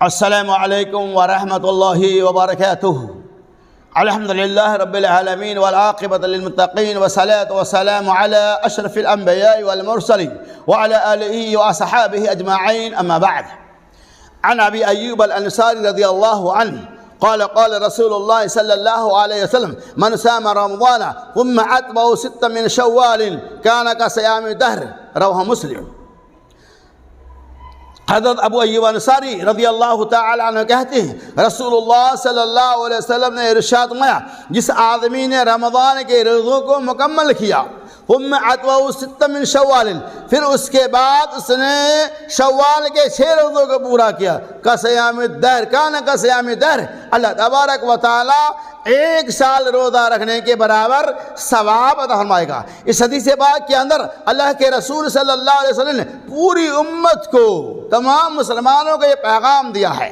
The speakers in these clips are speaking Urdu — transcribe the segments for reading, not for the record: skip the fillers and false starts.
السلام علیکم ورحمۃ اللہ وبرکاتہ۔ الحمد للہ رب العالمین والعاقبۃ للمتقین والصلاۃ والسلام علی اشرف الانبیاء والمرسلین وعلی آلہ واصحابہ اجمعین، اما بعد۔ عن ابی ایوب الانصاری رضی اللہ عنہ قال قال رسول اللہ صلی اللہ علیہ وسلم من صام رمضان ثم اتبعه 6 من شوال كان كصيام الدهر، رواه مسلم۔ حضرت ابو ایوب انصاری رضی اللہ تعالی عنہ کہتے ہیں رسول اللہ صلی اللہ علیہ وسلم نے ارشاد فرمایا، جس آدمی نے رمضان کے روزوں کو مکمل کیا، ثم اتبعه 6 من شوال، پھر اس کے بعد اس نے شوال کے 6 روزوں کو پورا کیا، کصیام الدہر، کان کصیام الدہر، اللہ تبارک و تعالی 1 سال روزہ رکھنے کے برابر ثواب عطا فرمائے گا۔ اس حدیث پاک کے اندر اللہ کے رسول صلی اللہ علیہ وسلم نے پوری امت کو، تمام مسلمانوں کو یہ پیغام دیا ہے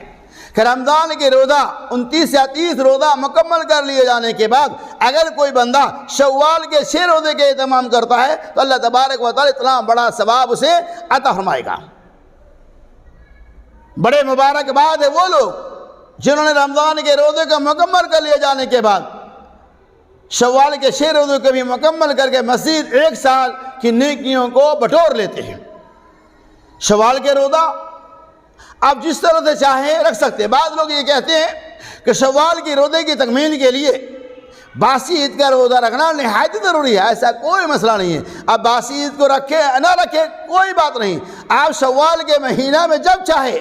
کہ رمضان کے روزہ 29 یا 30 روزہ مکمل کر لیے جانے کے بعد اگر کوئی بندہ شوال کے 6 روزے کے اہتمام کرتا ہے تو اللہ تبارک و تعالی اتنا بڑا ثواب اسے عطا فرمائے گا۔ بڑے مبارکباد ہے وہ لوگ جنہوں نے رمضان کے روزے کو مکمل کر لیے جانے کے بعد شوال کے 6 روزوں کو بھی مکمل کر کے مزید 1 سال کی نیکیوں کو بٹور لیتے ہیں۔ شوال کے روزہ آپ جس طرح سے چاہیں رکھ سکتے ہیں۔ بعض لوگ یہ کہتے ہیں کہ شوال کی روزے کی تکمیل کے لیے باسی عید کا روزہ رکھنا نہایت ضروری ہے۔ ایسا کوئی مسئلہ نہیں ہے، آپ باسی عید کو رکھیں نہ رکھیں کوئی بات نہیں، آپ شوال کے مہینہ میں جب چاہے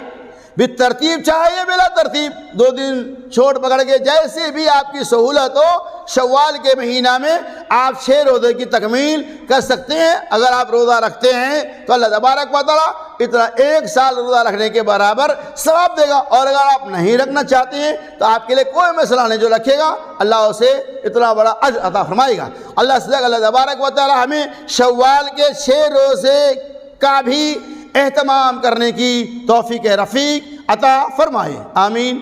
بالترتیب چاہیے بلا ترتیب 2 دن چھوٹ پکڑ کے جیسے بھی آپ کی سہولت ہو شوال کے مہینہ میں آپ 6 روزے کی تکمیل کر سکتے ہیں۔ اگر آپ روزہ رکھتے ہیں تو اللہ تبارک و تعالی اتنا 1 سال روزہ رکھنے کے برابر ثواب دے گا، اور اگر آپ نہیں رکھنا چاہتے ہیں تو آپ کے لیے کوئی مسئلہ نہیں، جو رکھے گا اللہ اسے اتنا بڑا اجر عطا فرمائے گا۔ اللہ تبارک و تعالی ہمیں شوال کے 6 روزے کا بھی اہتمام کرنے کی توفیق رفیق عطا فرمائے، آمین۔